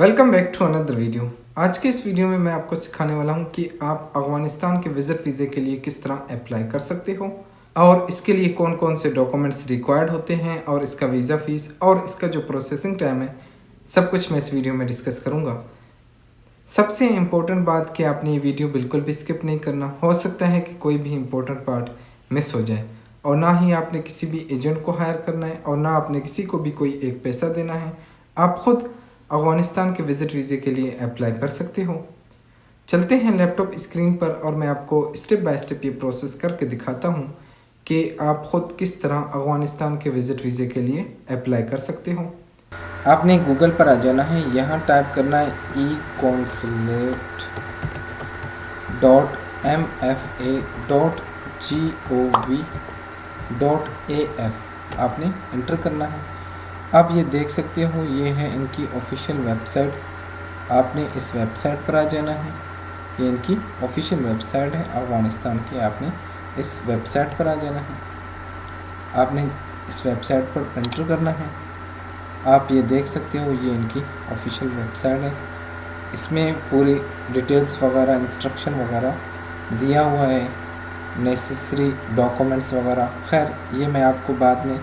Welcome back to another video. आज के इस वीडियो में मैं आपको सिखाने वाला हूं कि आप अफ़गानिस्तान के विज़िट वीज़े के लिए किस तरह अप्लाई कर सकते हो और इसके लिए कौन कौन से डॉक्यूमेंट्स रिक्वायर्ड होते हैं और इसका वीज़ा फ़ीस और इसका जो प्रोसेसिंग टाइम है, सब कुछ मैं इस वीडियो में डिस्कस करूंगा। सबसे इम्पोर्टेंट बात कि आपने ये वीडियो बिल्कुल भी स्किप नहीं करना। हो सकता है कि कोई भी इम्पोर्टेंट पार्ट मिस हो जाए। और ना ही आपने किसी भी एजेंट को हायर करना है और ना आपने किसी को भी कोई एक पैसा देना है। आप खुद अफ़गानिस्तान के विज़िट वीज़े के लिए अप्लाई कर सकते हो। चलते हैं लैपटॉप स्क्रीन पर और मैं आपको स्टेप बाय स्टेप ये प्रोसेस करके दिखाता हूँ कि आप ख़ुद किस तरह अफ़गानिस्तान के विज़िट वीज़े के लिए अप्लाई कर सकते हो। आपने गूगल पर आ जाना है, यहाँ टाइप करना है econsulate.mfa.gov.af आपने इंटर करना है। आप ये देख सकते हो, ये है इनकी ऑफिशियल वेबसाइट। आपने इस वेबसाइट पर आ जाना है। ये इनकी ऑफिशियल वेबसाइट है अफ़गानिस्तान की। आपने इस वेबसाइट पर आ जाना है। आपने इस वेबसाइट पर एंटर करना है। आप ये देख सकते हो, ये इनकी ऑफिशियल वेबसाइट है। इसमें पूरी डिटेल्स वगैरह, इंस्ट्रक्शन वगैरह दिया हुआ है, नेसेसरी डॉक्यूमेंट्स वगैरह। खैर, ये मैं आपको बाद में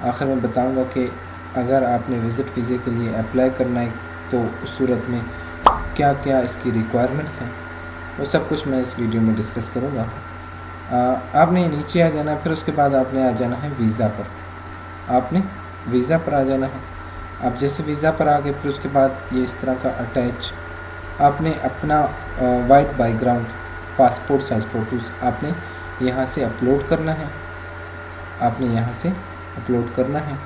आखिर में बताऊंगा कि अगर आपने विज़िट वीज़े के लिए अप्लाई करना है तो उस सूरत में क्या क्या इसकी रिक्वायरमेंट्स हैं, वो सब कुछ मैं इस वीडियो में डिस्कस करूँगा। आपने नीचे आ जाना है, फिर उसके बाद आपने आ जाना है वीज़ा पर। आपने वीज़ा पर आ जाना है। आप जैसे वीज़ा पर आ गए, फिर उसके बाद ये इस तरह का अटैच आपने अपना white background passport size photos आपने यहाँ से अपलोड करना है। आपने यहाँ से अपलोड करना है।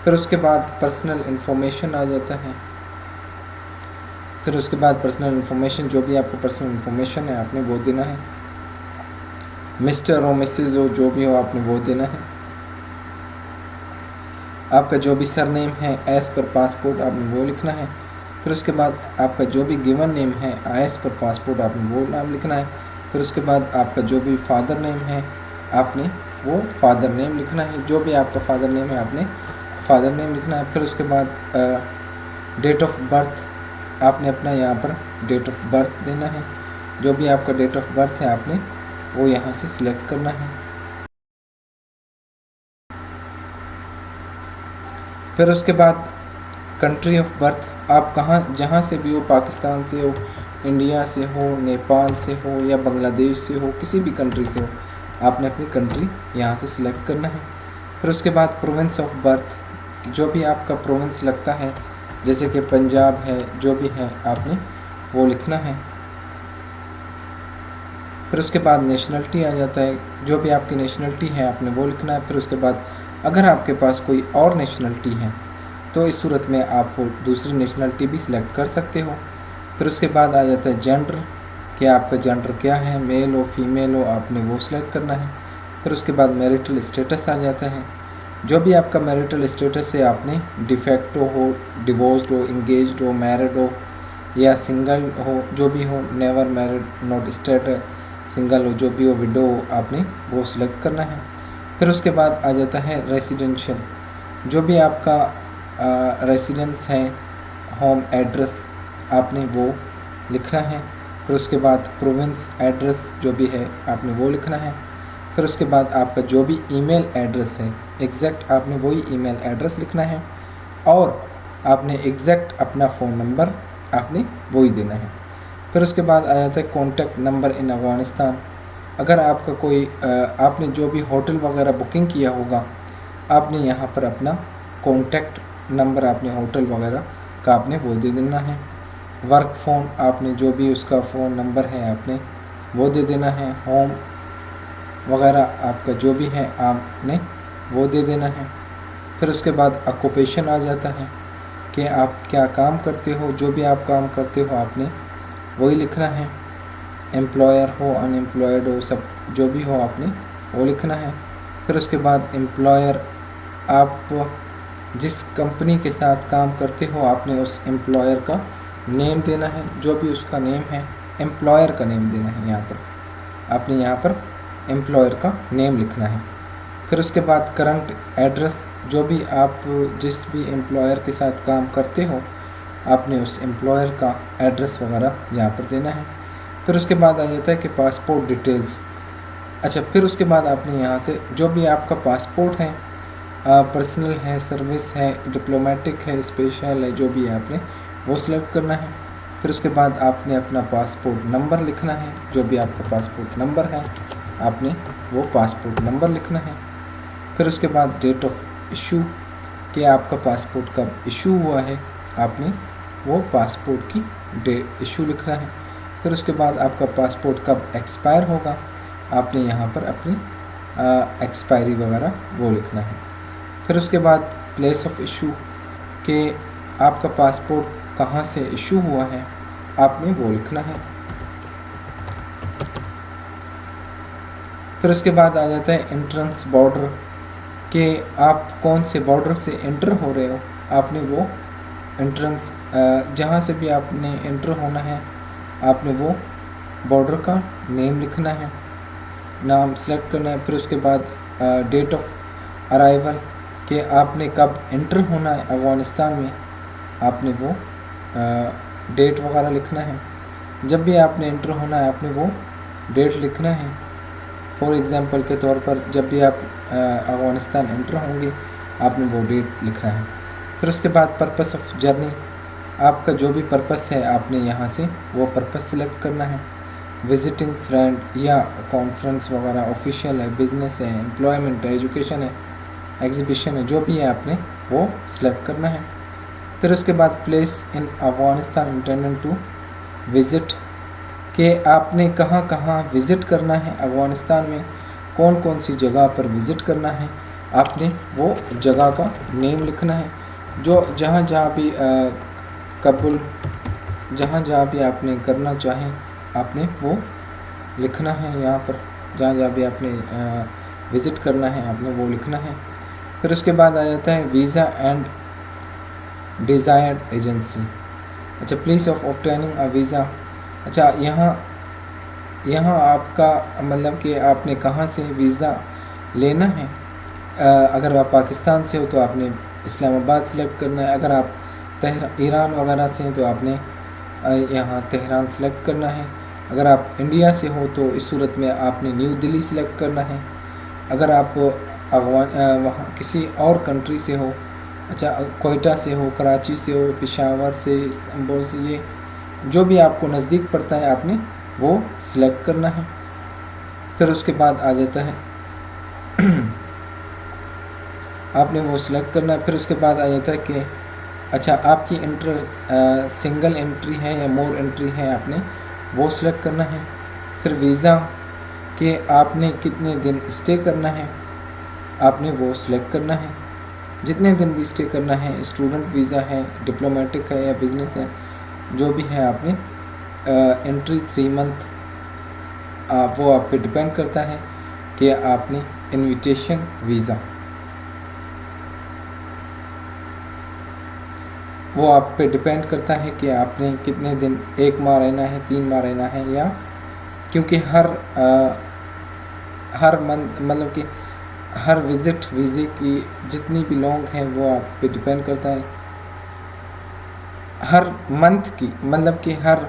फिर उसके बाद पर्सनल इन्फॉर्मेशन आ जाता है। फिर उसके बाद पर्सनल इन्फॉर्मेशन, जो भी आपको पर्सनल इन्फॉर्मेशन है आपने वो देना है। मिस्टर हो, मिसेज़ हो, जो भी हो आपने वो देना है। आपका जो भी सरनेम है एज़ पर पासपोर्ट आपने वो लिखना है। फिर उसके बाद आपका जो भी गिवन नेम है एज़ पर पासपोर्ट आपने वो नाम लिखना है। फिर उसके बाद आपका जो भी फादर नेम है आपने वो फादर नेम लिखना है। जो भी आपका फादर नेम है आपने फादर नेम लिखना है। फिर उसके बाद डेट ऑफ बर्थ आपने अपना यहाँ पर डेट ऑफ बर्थ देना है। जो भी आपका डेट ऑफ बर्थ है आपने वो यहाँ से सिलेक्ट करना है। फिर उसके बाद कंट्री ऑफ बर्थ, आप कहाँ जहाँ से भी हो, पाकिस्तान से हो, इंडिया से हो, नेपाल से हो या बांग्लादेश से हो, किसी भी कंट्री से हो, आपने अपनी कंट्री यहाँ से सिलेक्ट करना है। फिर उसके बाद प्रोविंस ऑफ बर्थ, जो भी आपका प्रोविंस लगता है, जैसे कि पंजाब है, जो भी है आपने वो लिखना है। फिर उसके बाद नेशनलिटी आ जाता है, जो भी आपकी नेशनलिटी है आपने वो लिखना है। फिर उसके बाद अगर आपके पास कोई और नेशनलिटी है तो इस सूरत में आप वो दूसरी नेशनलिटी भी सिलेक्ट कर सकते हो। फिर उसके बाद आ जाता है जेंडर, कि आपका जेंडर क्या है, मेल हो फीमेल हो, आपने वो सिलेक्ट करना है। फिर उसके बाद मैरिटल स्टेटस आ जाता है, जो भी आपका मैरिटल स्टेटस है आपने डिफेक्टो हो, डिवोर्स्ड हो, इंगेज्ड हो, मैरिड हो या सिंगल हो, जो भी हो, never married, not state single हो, जो भी हो, विडो हो, आपने वो सिलेक्ट करना है। फिर उसके बाद आ जाता है रेसिडेंशियल, जो भी आपका रेसिडेंस है, होम एड्रेस आपने वो लिखना है। फिर उसके बाद प्रोविंस एड्रेस जो भी है आपने वो लिखना है। फिर उसके बाद आपका जो भी ईमेल एड्रेस है एग्जैक्ट आपने वही ईमेल एड्रेस लिखना है और आपने एग्जैक्ट अपना फ़ोन नंबर आपने वही देना है। फिर उसके बाद आ जाता है कॉन्टैक्ट नंबर इन अफ़गानिस्तान। अगर आपका कोई आपने जो भी होटल वगैरह बुकिंग किया होगा आपने यहाँ पर अपना कॉन्टैक्ट नंबर आपने होटल वगैरह का आपने वो दे देना है। वर्क फ़ोन आपने जो भी उसका फ़ोन नंबर है आपने वो दे देना है। होम वगैरह आपका जो भी है आपने वो दे देना है। फिर उसके बाद ऑक्यूपेशन आ जाता है कि आप क्या काम करते हो, जो भी आप काम करते हो आपने वही लिखना है। एम्प्लॉयर हो, अनएम्प्लॉयड हो, सब जो भी हो आपने वो लिखना है। फिर उसके बाद एम्प्लॉयर, आप जिस कंपनी के साथ काम करते हो आपने उस एम्प्लॉयर का नेम देना है, जो भी उसका नेम है एम्प्लॉयर का नेम देना है। यहाँ पर आपने यहाँ पर एम्प्लॉयर का नेम लिखना है। फिर उसके बाद करंट एड्रेस, जो भी आप जिस भी एम्प्लॉयर के साथ काम करते हो आपने उस एम्प्लॉयर का एड्रेस वगैरह यहाँ पर देना है। फिर उसके बाद आ जाता है कि पासपोर्ट डिटेल्स। अच्छा, फिर उसके बाद आपने यहाँ से जो भी आपका पासपोर्ट है, पर्सनल है, सर्विस है, डिप्लोमेटिक है, स्पेशल है, जो भी है आपने वो सिलेक्ट करना है। फिर उसके बाद आपने अपना पासपोर्ट नंबर लिखना है, जो भी आपका पासपोर्ट नंबर है आपने वो पासपोर्ट नंबर लिखना है। फिर उसके बाद डेट ऑफ इशू कि आपका पासपोर्ट कब इशू हुआ है, आपने वो पासपोर्ट की डेट इशू लिखना है। फिर उसके बाद आपका पासपोर्ट कब एक्सपायर होगा, आपने यहाँ पर अपनी एक्सपायरी वगैरह वो लिखना है। फिर उसके बाद प्लेस ऑफ इशू कि आपका पासपोर्ट कहाँ से इशू हुआ है, आपने वो लिखना है। फिर उसके बाद आ जाता है एंट्रेंस बॉर्डर कि आप कौन से बॉर्डर से एंटर हो रहे हो, आपने वो एंट्रेंस जहाँ से भी आपने एंटर होना है आपने वो बॉर्डर का नेम लिखना है, नाम सेलेक्ट करना है। फिर उसके बाद डेट ऑफ अराइवल कि आपने कब एंटर होना है अफ़गानिस्तान में, आपने वो डेट वगैरह लिखना है। जब भी आपने एंटर होना है आपने वो डेट लिखना है। फॉर एग्ज़ाम्पल के तौर पर जब भी आप अफ़गानिस्तान एंटर होंगे आपने वो डेट लिखना है। फिर उसके बाद पर्पस ऑफ जर्नी, आपका जो भी पर्पस है आपने यहाँ से वो पर्पस सिलेक्ट करना है। विजिटिंग फ्रेंड या कॉन्फ्रेंस वगैरह, ऑफिशियल है, बिज़नेस है, एम्प्लॉयमेंट है, एजुकेशन है, एग्जीबिशन है, जो भी है आपने वो सिलेक्ट करना है। फिर उसके बाद place in Afghanistan intended to visit कि आपने कहाँ कहाँ विज़िट करना है अफ़गानिस्तान में, कौन कौन सी जगह पर विज़िट करना है, आपने वो जगह का नेम लिखना है। जो जहाँ जहाँ भी कबूल जहाँ जहाँ भी आपने करना चाहें आपने वो लिखना है। यहाँ पर जहाँ जहाँ भी आपने विज़िट करना है आपने वो लिखना है। फिर उसके बाद आ जाता है वीज़ा एंड डिज़ायर्ड एजेंसी। अच्छा, place of obtaining a visa. अच्छा, यहाँ आपका मतलब कि आपने कहाँ से वीज़ा लेना है। अगर आप पाकिस्तान से हो तो आपने इस्लामाबाद सेलेक्ट करना है। अगर आप ईरान वगैरह से हैं तो आपने यहाँ तेहरान सेलेक्ट करना है। अगर आप इंडिया से हो तो इस सूरत में आपने न्यू दिल्ली सेलेक्ट करना है। अगर आप वहाँ किसी और कंट्री से हो, अच्छा कोयटा से हो, कराची से हो, पेशावर से, इस्तांबुल से, ये जो भी आपको नज़दीक पड़ता है आपने वो सिलेक्ट करना है। फिर उसके बाद आ जाता है आपने वो सिलेक्ट करना है। फिर उसके बाद आ जाता है कि अच्छा आपकी सिंगल एंट्री है या मोर एंट्री है, आपने वो सिलेक्ट करना है। फिर वीज़ा कि आपने कितने दिन स्टे करना है, आपने वो सिलेक्ट करना है। जितने दिन भी स्टे करना है, स्टूडेंट वीज़ा है, डिप्लोमेटिक है या बिज़नेस है, जो भी है आपने एंट्री 3 मंथ वो आप पे डिपेंड करता है कि आपने इनविटेशन वीज़ा वो आप पे डिपेंड करता है कि आपने कितने दिन, 1 माह रहना है, 3 माह रहना है, या क्योंकि हर मंथ मतलब कि हर विज़िट वीज़े की जितनी भी लॉन्ग है वो आप पे डिपेंड करता है। हर मंथ की मतलब कि हर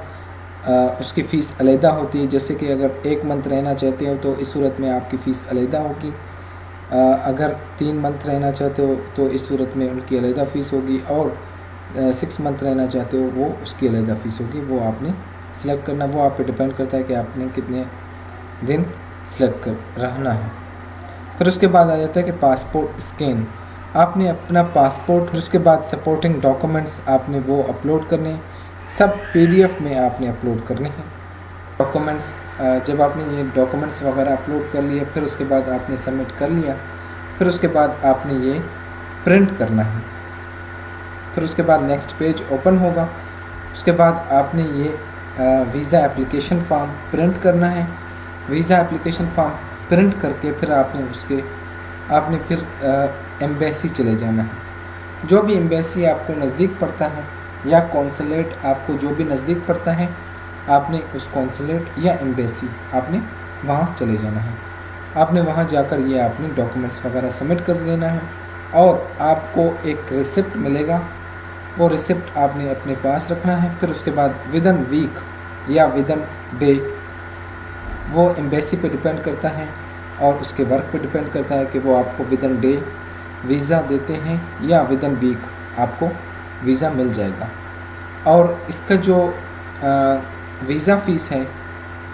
उसकी फ़ीस अलहदा होती है। जैसे कि अगर 1 मंथ रहना चाहते हो तो इस सूरत में आपकी फ़ीस अलहदा होगी। अगर 3 मंथ रहना चाहते हो तो इस सूरत में उनकी अलहदा फ़ीस होगी, और 6 मंथ रहना चाहते हो वो उसकी अलहदा फ़ीस होगी। वो आपने सेलेक्ट करना, वो आप पे डिपेंड करता है कि आपने कितने दिन सेलेक्ट कर रहना है। फिर उसके बाद आ जाता है कि पासपोर्ट स्कैन, आपने अपना पासपोर्ट, फिर उसके बाद सपोर्टिंग डॉक्यूमेंट्स आपने वो अपलोड करने, सब PDF में आपने अपलोड करने हैं डॉक्यूमेंट्स। जब आपने ये डॉक्यूमेंट्स वगैरह अपलोड कर लिए, फिर उसके बाद आपने सबमिट कर लिया, फिर उसके बाद आपने ये प्रिंट करना है। फिर उसके बाद नेक्स्ट पेज ओपन होगा। उसके बाद आपने ये वीज़ा एप्लीकेशन फ़ॉर्म प्रिंट करना है। वीज़ा एप्लीकेशन फ़ॉर्म प्रिंट करके फिर आपने फिर एम्बेसी चले जाना है। जो भी एम्बेसी आपको नज़दीक पड़ता है या कौंसलेट आपको जो भी नज़दीक पड़ता है, आपने उस कौंसलेट या एम्बेसी आपने वहाँ चले जाना है। आपने वहाँ जाकर ये आपने डॉक्यूमेंट्स वगैरह सबमिट कर देना है, और आपको एक रिसिप्ट मिलेगा वो रिसिप्ट आपने अपने पास रखना है। फिर उसके बाद विद इन वीक या विद इन डे, वो एम्बेसी पे डिपेंड करता है और उसके वर्क पे डिपेंड करता है कि वो आपको विद इन डे वीज़ा देते हैं या विद इन वीक आपको वीज़ा मिल जाएगा। और इसका जो वीज़ा फ़ीस है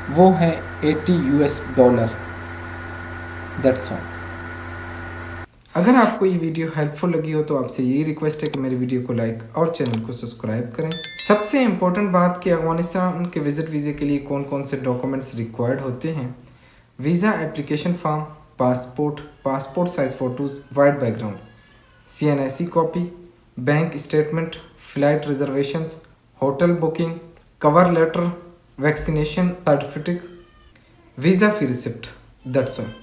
वो है $80। That's all. अगर आपको ये वीडियो हेल्पफुल लगी हो तो आपसे यही रिक्वेस्ट है कि मेरी वीडियो को लाइक और चैनल को सब्सक्राइब करें। सबसे इम्पोर्टेंट बात कि अफगानिस्तान के विज़िट वीज़े के लिए कौन कौन से डॉक्यूमेंट्स रिक्वायर्ड होते हैं। Visa application form, passport size photos, white background, CNIC copy, bank statement, flight reservations, hotel booking, cover letter, vaccination certificate, visa fee receipt. That's all.